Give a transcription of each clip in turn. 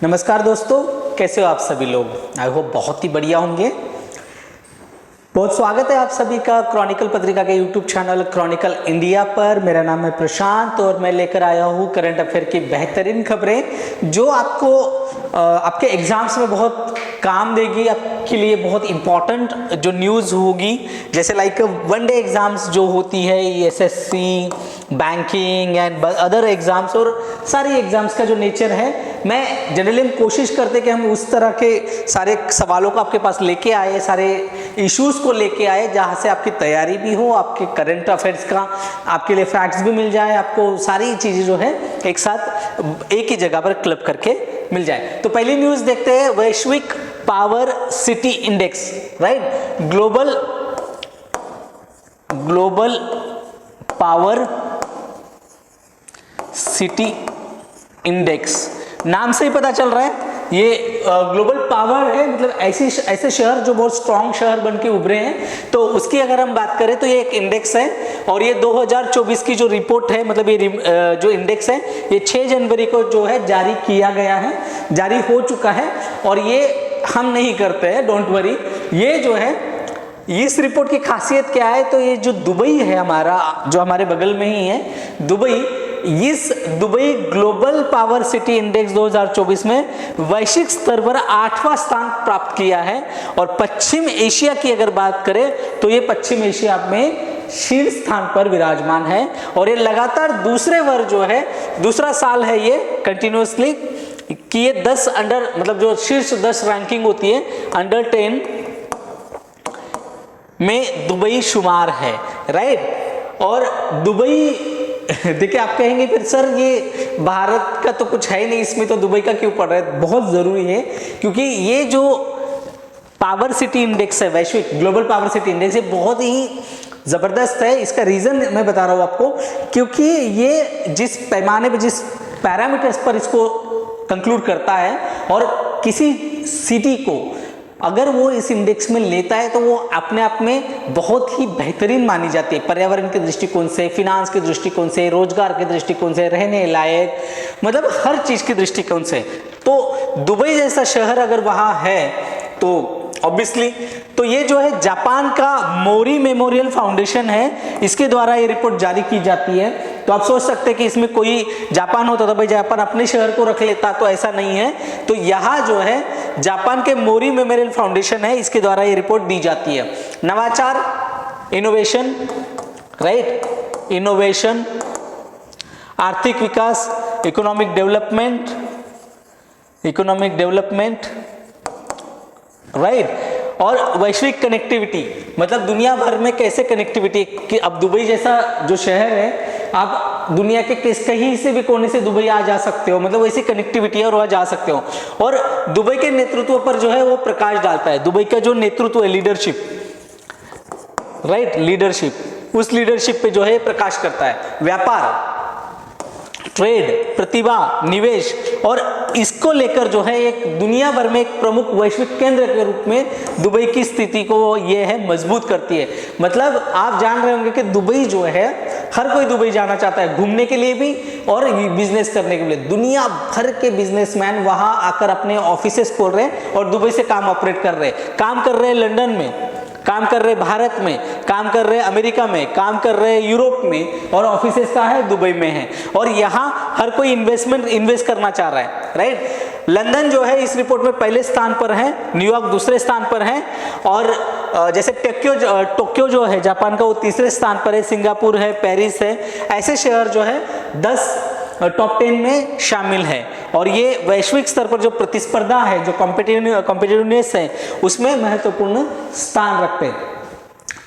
नमस्कार दोस्तों, कैसे हो आप सभी लोग। आई होप बहुत ही बढ़िया होंगे। बहुत स्वागत है आप सभी का क्रॉनिकल पत्रिका के यूट्यूब चैनल क्रॉनिकल इंडिया पर। मेरा नाम है प्रशांत और मैं लेकर आया हूँ करंट अफेयर की बेहतरीन खबरें जो आपको आपके एग्जाम्स में बहुत काम देगी, आपके लिए बहुत इंपॉर्टेंट जो न्यूज़ होगी। जैसे लाइक वनडे एग्जाम्स जो होती है, SSC, banking and other exams और सारी एग्जाम्स का जो नेचर है, मैं जनरली हम कोशिश करते कि हम उस तरह के सारे सवालों को आपके पास लेके आए, सारे इश्यूज़ को लेके आए जहाँ से आपकी तैयारी भी हो, आपके करंट अफेयर्स का आपके लिए फैक्ट्स भी मिल जाए, आपको सारी चीज़ें जो है एक साथ एक ही जगह पर क्लब करके मिल जाए। तो पहली न्यूज़ देखते हैं, वैश्विक power city index, right. Global power city index नाम से ही पता चल रहा है ये ग्लोबल पावर है, मतलब ऐसे शहर जो बहुत स्ट्रॉन्ग शहर बन के उभरे हैं। तो उसकी अगर हम बात करें तो ये एक इंडेक्स है और ये 2024 की जो रिपोर्ट है, मतलब ये जो इंडेक्स है ये 6 जनवरी को जो है जारी किया गया है, जारी हो चुका है। और ये हम नहीं करते हैं, डोंट वरी। ये जो है इस रिपोर्ट की खासियत क्या है, तो ये जो दुबई है हमारा, जो हमारे बगल में ही है दुबई, इस Dubai global power city index 2024 में वैश्विक स्तर पर 8वां स्थान प्राप्त किया है। और पश्चिम एशिया की अगर बात करें तो ये पश्चिम एशिया में शीर्ष स्थान पर विराजमान है। और ये लगातार दूसरा साल है ये कंटिन्यूअसली कि ये 10 अंडर, मतलब जो शीर्ष 10 रैंकिंग होती है, अंडर 10 में दुबई शुमार है, राइट। और दुबई देखिए, आप कहेंगे फिर सर ये भारत का तो कुछ है ही नहीं, इसमें तो दुबई का क्यों पड़ रहा है। बहुत जरूरी है क्योंकि ये जो पावर सिटी इंडेक्स है, वैश्विक ग्लोबल पावर सिटी इंडेक्स, ये बहुत ही जबरदस्त है। इसका रीजन मैं बता रहा हूं आपको, क्योंकि ये जिस पैमाने पर, जिस पैरामीटर्स पर इसको कंक्लूड करता है और किसी सिटी को अगर वो इस इंडेक्स में लेता है तो वो अपने आप में बहुत ही बेहतरीन मानी जाती है, पर्यावरण के दृष्टिकोण से, फिनांस के दृष्टिकोण से, रोजगार के दृष्टिकोण से, रहने लायक, मतलब हर चीज के दृष्टिकोण से। तो दुबई जैसा शहर अगर वहां है तो ऑब्वियसली, तो ये जो है जापान का मोरी मेमोरियल फाउंडेशन है, इसके द्वारा ये रिपोर्ट जारी की जाती है। तो आप सोच सकते हैं कि इसमें कोई जापान होता तो भाई जापान अपने शहर को रख लेता, तो ऐसा नहीं है। तो यहाँ जो है जापान के मोरी मेमोरियल फाउंडेशन है, इसके द्वारा ये रिपोर्ट दी जाती है। नवाचार, इनोवेशन, राइट, इनोवेशन, आर्थिक विकास, इकोनॉमिक डेवलपमेंट, राइट, और वैश्विक कनेक्टिविटी, मतलब दुनिया भर में कैसे कनेक्टिविटी कि अब दुबई जैसा जो शहर है, आप दुनिया के कहीं से भी कोने से दुबई आ जा सकते हो, मतलब वैसी कनेक्टिविटी है और वहाँ जा सकते हो। और दुबई के नेतृत्व पर जो है वो प्रकाश डालता है। दुबई का जो नेतृत्व है, लीडरशिप, राइट, लीडरशिप, उस लीडरशिप पे जो है प्रकाश करता है। व्यापार, ट्रेड, प्रतिभा, निवेश, और इसको लेकर जो है एक दुनिया भर में एक प्रमुख वैश्विक केंद्र के रूप में दुबई की स्थिति को ये है मजबूत करती है। मतलब आप जान रहे होंगे कि दुबई जो है, हर कोई दुबई जाना चाहता है घूमने के लिए भी और बिजनेस करने के लिए। दुनिया भर के बिजनेसमैन वहां आकर अपने ऑफिसेस खोल रहे हैं और दुबई से काम ऑपरेट कर रहे हैं। काम कर रहे हैं लंदन में, काम कर रहे भारत में, काम कर रहे अमेरिका में, काम कर रहे यूरोप में, और ऑफिसेस का है दुबई में है। और यहाँ हर कोई इन्वेस्ट करना चाह रहा है, राइट। लंदन जो है इस रिपोर्ट में पहले स्थान पर है, न्यूयॉर्क दूसरे स्थान पर है, और जैसे टोक्यो जो है जापान का, वो तीसरे स्थान पर है, सिंगापुर है, पेरिस है। ऐसे शहर जो है 10 टॉप 10 में शामिल है। और ये वैश्विक स्तर पर जो प्रतिस्पर्धा है, जो कॉम्पिटिटिवनेस है, उसमें महत्वपूर्ण स्थान रखते हैं।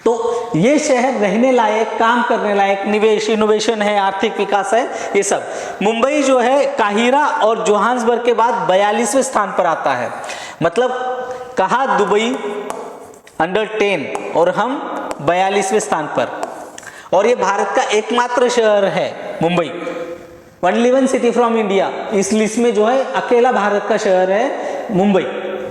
तो ये शहर रहने लायक, काम करने लायक, निवेश, इनोवेशन है, आर्थिक विकास है, ये सब। मुंबई जो है काहिरा और जोहान्सबर्ग के बाद 42वें स्थान पर आता है। मतलब कहा दुबई अंडर 10 और हम 42वें स्थान पर। और ये भारत का एकमात्र शहर है Mumbai, only one city from India. इस लिस्ट में जो है अकेला भारत का शहर है मुंबई।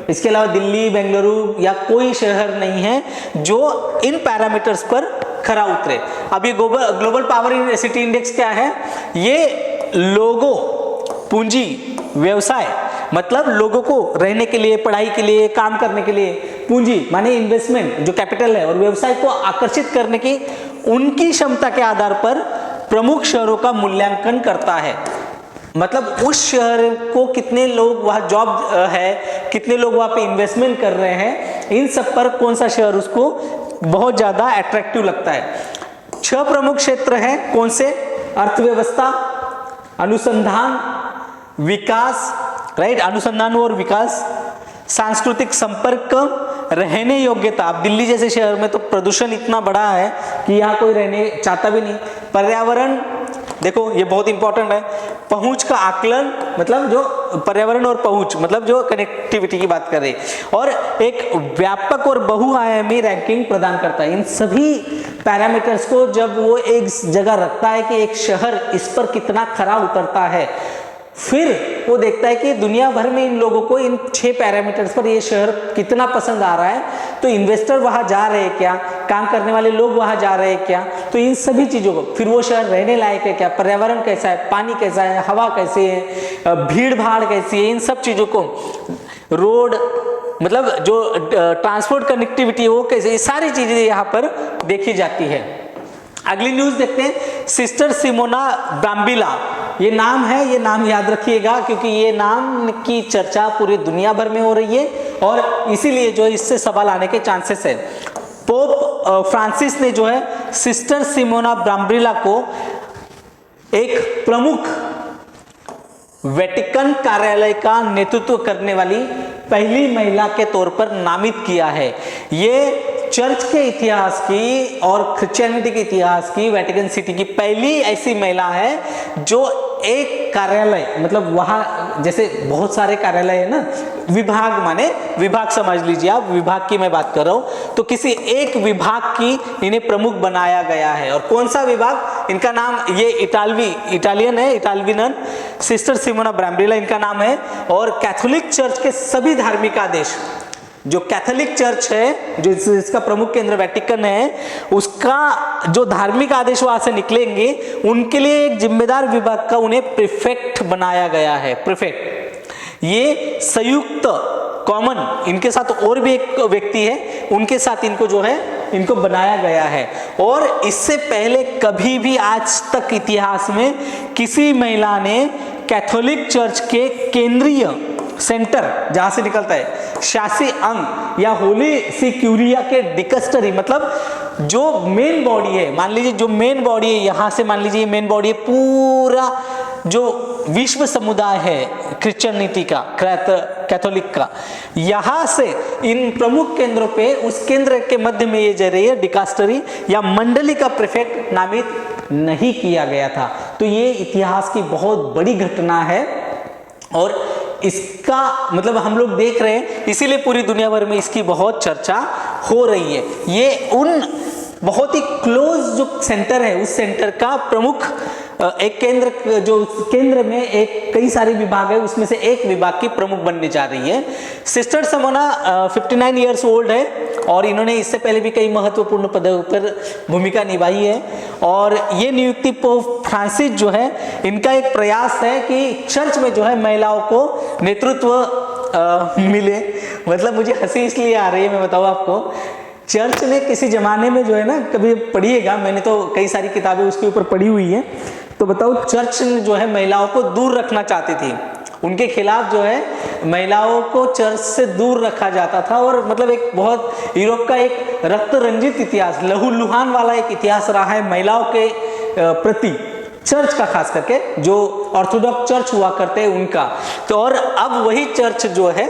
इसके अलावा दिल्ली, बेंगलुरु या कोई शहर नहीं है जो इन पैरामीटर्स पर खरा उतरे। अब ये ग्लोबल पावर सिटी इंडेक्स क्या है? ये लोगों, पूंजी, व्यवसाय मतलब लोगों को रहने के लिए, पढ़ाई के लिए, काम करने के लिए पूंजी माने इन्वेस्टमेंट जो कैपिटल है और व्यवसाय को आकर्षित करने की उनकी क्षमता के आधार पर प्रमुख शहरों का मूल्यांकन करता है। मतलब उस शहर को कितने लोग वहाँ जॉब है, कितने लोग वहाँ पे इन्वेस्टमेंट कर रहे हैं, इन सब पर कौन सा शहर उसको बहुत ज़्यादा अट्रैक्टिव लगता है। 6 प्रमुख क्षेत्र हैं, कौन से? अर्थव्यवस्था, अनुसंधान, विकास, राइट, अनुसंधान और विकास, सांस्कृतिक संपर्क, रहने योग्यता। अब दिल्ली जैसे शहर में तो प्रदूषण इतना बड़ा है कि यहाँ कोई रहने चाहता भी नहीं। पर्यावरण, देखो ये बहुत इंपॉर्टेंट है। पहुंच का आकलन, मतलब जो पर्यावरण और पहुंच, मतलब जो कनेक्टिविटी की बात कर रही, और एक व्यापक और बहुआयामी रैंकिंग प्रदान करता है। इन सभी पैरामीटर्स को जब वो एक जगह रखता है कि एक शहर इस पर कितना खरा उतरता है, फिर वो देखता है कि दुनिया भर में इन लोगों को इन 6 पैरामीटर्स पर ये शहर कितना पसंद आ रहा है, तो इन्वेस्टर वहां जा रहे हैं क्या, काम करने वाले लोग वहां जा रहे हैं क्या, तो इन सभी चीजों को, फिर वो शहर रहने लायक है क्या, पर्यावरण कैसा है, पानी कैसा है, हवा कैसी है, भीड़ भाड़ कैसी है, इन सब चीजों को, रोड, मतलब जो ट्रांसपोर्ट कनेक्टिविटी है वो कैसे, ये सारी चीजें यहाँ पर देखी जाती है। अगली न्यूज देखते हैं, सिस्टर सिमोना ब्राम्बिला, ये नाम है, ये नाम याद रखिएगा क्योंकि ये नाम की चर्चा पूरी दुनिया भर में हो रही है और इसीलिए जो इससे सवाल आने के चांसेस है। पोप फ्रांसिस ने जो है सिस्टर सिमोना ब्राम्बिला को एक प्रमुख वेटिकन कार्यालय का नेतृत्व करने वाली पहली महिला के तौर पर नामित किया है। ये चर्च के इतिहास की और क्रिश्चियनिटी के इतिहास की वेटिकन सिटी की पहली ऐसी महिला है जो एक कार्यालय, मतलब वहाँ जैसे बहुत सारे कार्यालय है ना, विभाग माने विभाग समझ लीजिए आप, विभाग की मैं बात कर रहा हूँ, तो किसी एक विभाग की इन्हें प्रमुख बनाया गया है। और कौन सा विभाग, इनका नाम, ये इटालियन है, इटालियन सिस्टर सिमोना ब्राम्बिला इनका नाम है। और कैथोलिक चर्च के सभी धार्मिक आदेश, जो कैथोलिक चर्च है, जो इसका प्रमुख केंद्र वेटिकन है, उसका जो धार्मिक आदेश वहां से निकलेंगे उनके लिए एक जिम्मेदार विभाग का उन्हें प्रीफेक्ट बनाया गया है। प्रीफेक्ट, ये संयुक्त कॉमन, इनके साथ और भी एक व्यक्ति है, उनके साथ इनको जो है इनको बनाया गया है। और इससे पहले कभी भी आज तक इतिहास में किसी महिला ने कैथोलिक चर्च के केंद्रीय सेंटर जहां से निकलता है शासी अंग या होली सी क्यूरिया के डिकस्टरी, मतलब जो मेन बॉडी है, मान लीजिए जो मेन बॉडी है यहां से, मान लीजिए मेन बॉडी है पूरा जो विश्व समुदाय है क्रिश्चियनिटी का, कैथोलिक का, यहां से इन प्रमुख केंद्रों पे उस केंद्र के मध्य में ये जा रही है डिकास्टरी या मंडली का प्रीफेक्ट नामित नहीं किया गया था। तो ये इतिहास की बहुत बड़ी घटना है और इसका मतलब हम लोग देख रहे हैं, इसीलिए पूरी दुनिया भर में इसकी बहुत चर्चा हो रही है। ये उन बहुत ही क्लोज जो सेंटर है उस सेंटर का प्रमुख एक केंद्र, जो केंद्र में एक कई सारे विभाग है उसमें से एक विभाग की प्रमुख बनने जा रही है। सिस्टर सिमोना 59 इयर्स ओल्ड है और इन्होंने इससे पहले भी कई महत्वपूर्ण पदों पर भूमिका निभाई है। और ये नियुक्ति पोप फ्रांसिस जो है, इनका एक प्रयास है कि चर्च में जो है महिलाओं को नेतृत्व मिले। मतलब मुझे हंसी इसलिए आ रही है, मैं बताऊँ आपको, चर्च ने किसी जमाने में जो है ना, कभी पढ़िएगा, मैंने तो कई सारी किताबें उसके ऊपर पढ़ी हुई हैं, तो बताओ चर्च ने जो है महिलाओं को दूर रखना चाहती थी, उनके खिलाफ जो है महिलाओं को चर्च से दूर रखा जाता था। और मतलब एक बहुत यूरोप का एक रक्त रंजित इतिहास, लहूलुहान वाला एक इतिहास रहा है महिलाओं के प्रति, चर्च का खास करके, जो ऑर्थोडॉक्स चर्च हुआ करते हैं उनका। तो और अब वही चर्च जो है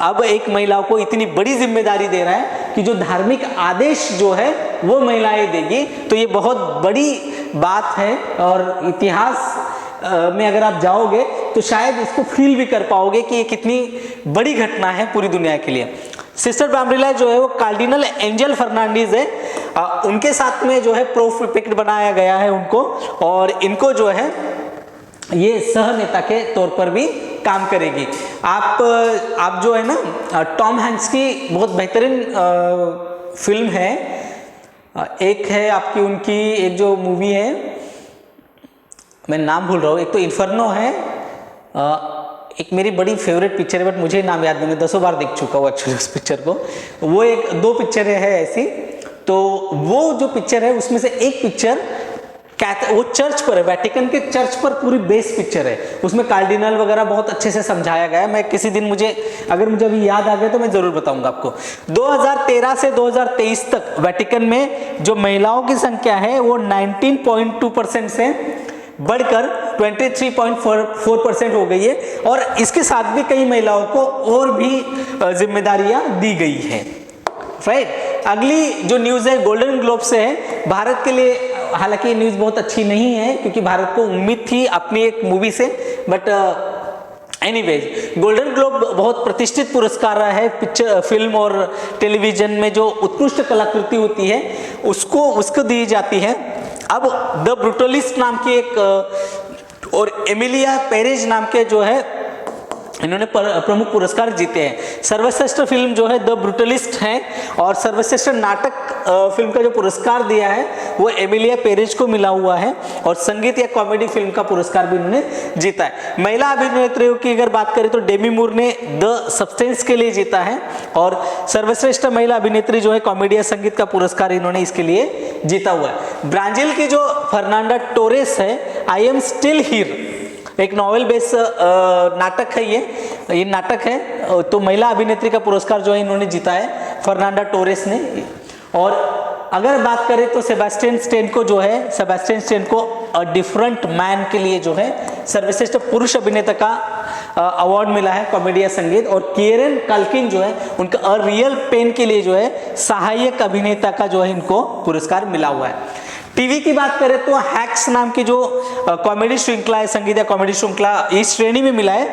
अब एक महिलाओं को इतनी बड़ी जिम्मेदारी दे रहा है कि जो धार्मिक आदेश जो है वो महिलाएं देगी। तो ये बहुत बड़ी बात है और इतिहास में अगर आप जाओगे तो शायद इसको फील भी कर पाओगे कि ये कितनी बड़ी घटना है पूरी दुनिया के लिए। सिस्टर ब्राम्बिला जो है वो कार्डिनल एंजल फर्नांडीज है, उनके साथ में जो है प्रीफेक्ट बनाया गया है उनको, और इनको जो है ये सह नेता के तौर पर भी काम करेगी। आप जो है ना, टॉम हैंक्स की बहुत बेहतरीन फिल्म है, एक है आपकी उनकी एक जो मूवी है, मैं नाम भूल रहा हूँ, एक तो इन्फर्नो है, एक मेरी बड़ी फेवरेट पिक्चर है, बट मुझे नाम याद नहीं, मैं 10 बार देख चुका हूँ एक्चुअली उस पिक्चर को। वो एक दो पिक्चरें हैं ऐसी, तो वो जो पिक्चर है उसमें से एक पिक्चर वो चर्च पर है, वेटिकन के चर्च पर पूरी बेस पिक्चर है। उसमें कार्डिनल वगैरह बहुत अच्छे से समझाया गया है। मैं किसी दिन अगर मुझे अभी याद आ गया तो मैं जरूर बताऊंगा आपको। 2013 से 2023 तक वेटिकन में जो महिलाओं की संख्या है वो 19.2% से बढ़कर 23.4% हो गई है, और इसके साथ भी कई महिलाओं को और भी जिम्मेदारियां दी गई है। राइट, अगली जो न्यूज है गोल्डन ग्लोब से है। भारत के लिए हालांकि ये न्यूज बहुत अच्छी नहीं है, क्योंकि भारत को उम्मीद थी अपनी एक मूवी से, बट एनीवेज गोल्डन ग्लोब बहुत प्रतिष्ठित पुरस्कार रहा है पिक्चर, फिल्म और टेलीविजन में जो उत्कृष्ट कलाकृति होती है उसको दी जाती है। अब द ब्रूटलिस्ट नाम की एक और एमिलिया पेरेज नाम के जो है इन्होंने प्रमुख पुरस्कार जीते हैं। सर्वश्रेष्ठ फिल्म जो है द ब्रूटलिस्ट है, और सर्वश्रेष्ठ नाटक फिल्म का जो पुरस्कार दिया है वो एमिलिया पेरेज को मिला हुआ है, और संगीत या कॉमेडी फिल्म का पुरस्कार भी इन्होंने जीता है। महिला अभिनेत्रियों की अगर बात करें तो डेमी मूर ने द सब्सटेंस के लिए जीता है, और सर्वश्रेष्ठ महिला अभिनेत्री जो है कॉमेडी या संगीत का पुरस्कार इन्होंने इसके लिए जीता हुआ है। ब्राजील की जो फर्नांडा टोरेस है, आई एम स्टिल हियर, एक नॉवेल बेस्ड नाटक है, ये नाटक है, तो महिला अभिनेत्री का पुरस्कार जो है इन्होंने जीता है फर्नांडा टोरेस ने। और अगर बात करें तो सेबेस्टियन स्टेन को अ डिफरेंट मैन के लिए जो है सर्वश्रेष्ठ पुरुष अभिनेता का अवार्ड मिला है कॉमेडी या संगीत, और किएरन कल्किन जो है उनका अ रियल पेन के लिए जो है सहायक अभिनेता का जो है इनको पुरस्कार मिला हुआ है। टीवी की बात करें तो हैक्स नाम की जो कॉमेडी श्रृंखला है, संगीत या कॉमेडी श्रृंखला, इस श्रेणी में मिला है।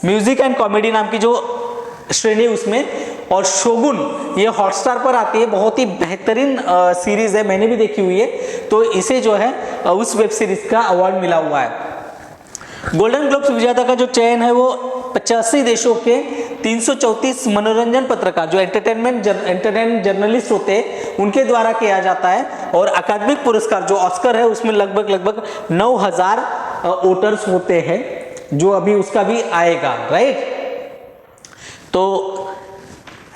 म्यूजिक एंड कॉमेडी नाम की जो श्रेणी उसमें, और शोगुन ये हॉटस्टार पर आती है, बहुत ही बेहतरीन सीरीज है, मैंने भी देखी हुई है, तो इसे जो है उस वेब सीरीज का अवार्ड मिला हुआ है। गोल्डन ग्लोब्स विजेता का जो चयन है वो 85 देशों के 334 मनोरंजन पत्रकार जो एंटरटेनमेंट जर्नलिस्ट होते हैं उनके द्वारा किया जाता है, और अकादमिक पुरस्कार जो ऑस्कर है उसमें लगभग 9000 वोटर्स होते हैं, जो अभी उसका भी आएगा। राइट, तो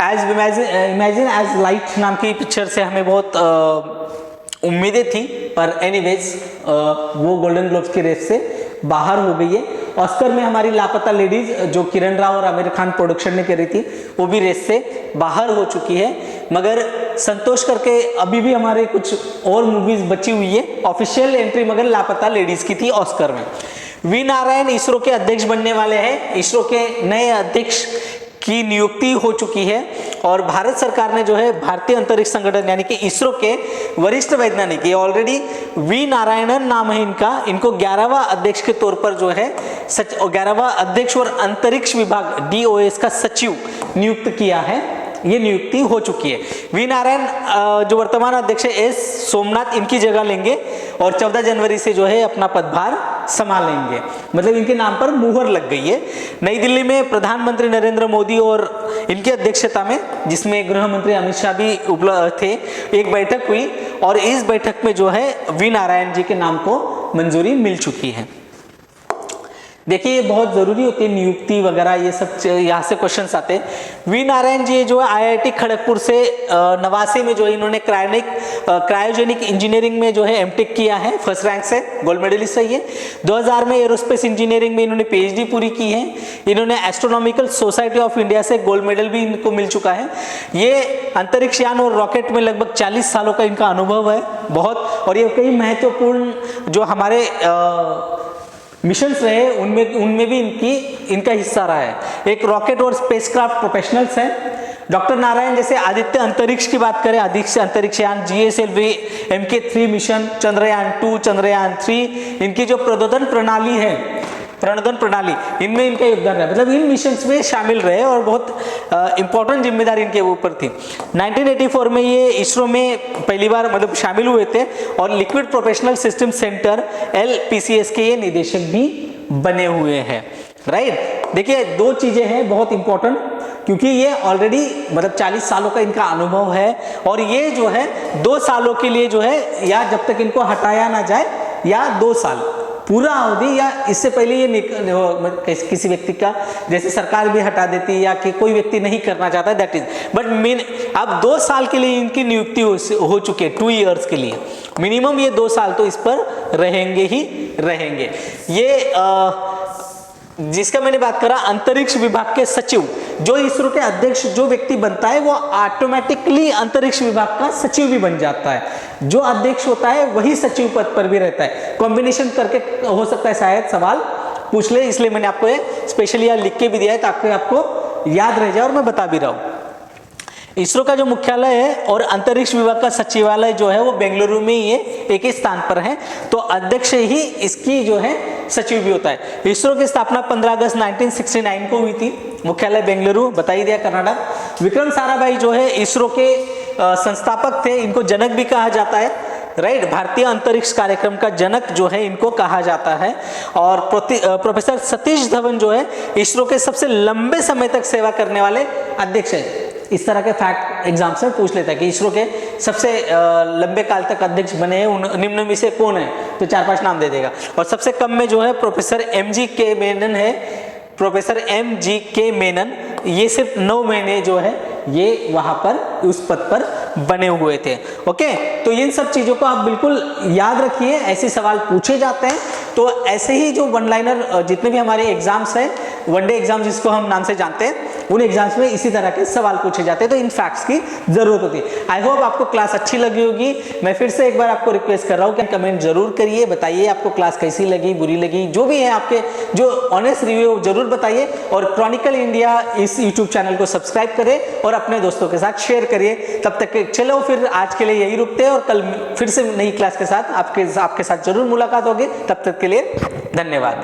एज इमेजिन एज लाइट नाम की पिक्चर से हमें बहुत उम्मीदें थी, पर एनीवेज वो गोल्डन ग्लोब्स की रेस से बाहर हो गई है। ऑस्कर में हमारी लापता लेडीज जो किरण राव और आमिर खान प्रोडक्शन ने करी थी वो भी रेस से बाहर हो चुकी है, मगर संतोष करके अभी भी हमारे कुछ और मूवीज बची हुई है। ऑफिशियल एंट्री मगर लापता लेडीज की थी ऑस्कर में। वी नारायण इसरो के अध्यक्ष बनने वाले हैं, इसरो के नए अध्यक्ष की नियुक्ति हो चुकी है, और भारत सरकार ने जो है भारतीय अंतरिक्ष संगठन यानी कि इसरो के वरिष्ठ वैज्ञानिक, ये ऑलरेडी वी नारायणन नाम है इनको 11वां अध्यक्ष के तौर पर जो है 11वां अध्यक्ष और अंतरिक्ष विभाग DOS का सचिव नियुक्त किया है, ये नियुक्ति हो चुकी है। वी नारायण जो वर्तमान अध्यक्ष है एस सोमनाथ इनकी जगह लेंगे, और 14 जनवरी से जो है अपना पदभार संभालेंगे, मतलब इनके नाम पर मुहर लग गई है। नई दिल्ली में प्रधानमंत्री नरेंद्र मोदी और इनकी अध्यक्षता में, जिसमें गृह मंत्री अमित शाह भी उपलब्ध थे, एक बैठक हुई, और इस बैठक में जो है वी नारायण जी के नाम को मंजूरी मिल चुकी है। देखिए ये बहुत जरूरी होती है नियुक्ति वगैरह, ये सब यहाँ से क्वेश्चंस आते हैं। वी नारायण जी जो है IIT खड़गपुर से 89 में जो है इन्होंने क्रायोजेनिक इंजीनियरिंग में जो है एमटेक किया है, फर्स्ट रैंक से गोल्ड मेडलिस्ट है ये। 2000 में एरोस्पेस इंजीनियरिंग में इन्होंने PhD पूरी की है। इन्होंने एस्ट्रोनॉमिकल सोसाइटी ऑफ इंडिया से गोल्ड मेडल भी इनको मिल चुका है। ये अंतरिक्ष यान और रॉकेट में लगभग 40 सालों का इनका अनुभव है बहुत, और ये कई महत्वपूर्ण जो हमारे मिशंस रहे उनमें भी इनका हिस्सा रहा है। एक रॉकेट और स्पेसक्राफ्ट प्रोफेशनल्स हैं। डॉक्टर नारायण जैसे आदित्य अंतरिक्ष की बात करें, आदित्य अंतरिक्षयान, GSLV MK3 mission, Chandrayaan 2, Chandrayaan 3, इनकी जो प्रणोदन प्रणाली इनमें इनका योगदान है, मतलब इन मिशंस में शामिल रहे और बहुत इंपॉर्टेंट जिम्मेदारी इनके ऊपर थी। 1984 में ये इसरो में पहली बार मतलब शामिल हुए थे, और liquid professional system centre LPCS के ये निदेशक भी बने हुए हैं। राइट, देखिए दो चीजें हैं बहुत इंपॉर्टेंट, क्योंकि ये ऑलरेडी मतलब 40 सालों का इनका अनुभव है, और ये जो है 2 सालों के लिए जो है, या जब तक इनको हटाया ना जाए, या 2 साल पूरा अवधि या इससे पहले ये किसी व्यक्ति का जैसे सरकार भी हटा देती है या कि कोई व्यक्ति नहीं करना चाहता, दैट इज, बट अब 2 साल के लिए इनकी नियुक्ति हो चुकी है, 2 इयर्स के लिए मिनिमम ये 2 साल तो इस पर रहेंगे ही रहेंगे। ये जिसका मैंने बात करा अंतरिक्ष विभाग के सचिव, जो इसरो के अध्यक्ष जो व्यक्ति बनता है वो ऑटोमेटिकली अंतरिक्ष विभाग का सचिव भी बन जाता है। जो अध्यक्ष होता है वही सचिव पद पर भी रहता है। कॉम्बिनेशन करके हो सकता है शायद सवाल पूछ ले, इसलिए मैंने आपको ये स्पेशली यहाँ लिख के भी दिया है ताकि आपको याद रह जाए और मैं बता भी रहा हूँ। इसरो का जो मुख्यालय है और अंतरिक्ष विभाग का सचिवालय जो है वो बेंगलुरु में ही है, एक ही स्थान पर है, तो अध्यक्ष ही इसकी जो है सचिव भी होता है। इसरो की स्थापना 15 अगस्त 1969 को हुई थी, मुख्यालय बेंगलुरु, बता ही दिया कर्नाटक। विक्रम साराभाई जो है इसरो के संस्थापक थे, इनको जनक भी कहा जाता है, राइट, भारतीय अंतरिक्ष कार्यक्रम का जनक जो है इनको कहा जाता है। और प्रोफेसर सतीश धवन जो है इसरो के सबसे लंबे समय तक सेवा करने वाले अध्यक्ष है। इस तरह के फैक्ट एग्जाम से पूछ लेता है कि इसरो के सबसे लंबे काल तक अध्यक्ष बने हैं निम्न में से कौन है, तो 4-5 नाम दे देगा। और सबसे कम में जो है प्रोफेसर MGK मेनन है, प्रोफेसर MGK मेनन, ये सिर्फ 9 महीने जो है ये वहां पर उस पद पर बने हुए थे। ओके, तो इन सब चीजों को आप बिल्कुल याद रखिए, ऐसे सवाल पूछे जाते हैं। तो ऐसे ही जो वन लाइनर जितने भी हमारे एग्जाम्स हैं, वनडे एग्जाम जिसको हम नाम से जानते हैं, उन एग्जाम्स में इसी तरह के सवाल पूछे जाते हैं, तो इन फैक्ट्स की जरूरत होती है। आई होप आपको क्लास अच्छी लगी होगी। मैं फिर से एक बार आपको रिक्वेस्ट कर रहा हूँ कि कमेंट जरूर करिए, बताइए आपको क्लास कैसी लगी, बुरी लगी, जो भी है आपके जो ऑनेस्ट रिव्यू जरूर बताइए। और क्रॉनिकल इंडिया इस यूट्यूब चैनल को सब्सक्राइब करें और अपने दोस्तों के साथ शेयर करिए। तब तक चलो फिर आज के लिए यही रुकते हैं और कल फिर से नई क्लास के साथ आपके साथ जरूर मुलाकात होगी। तब तक के लिए धन्यवाद।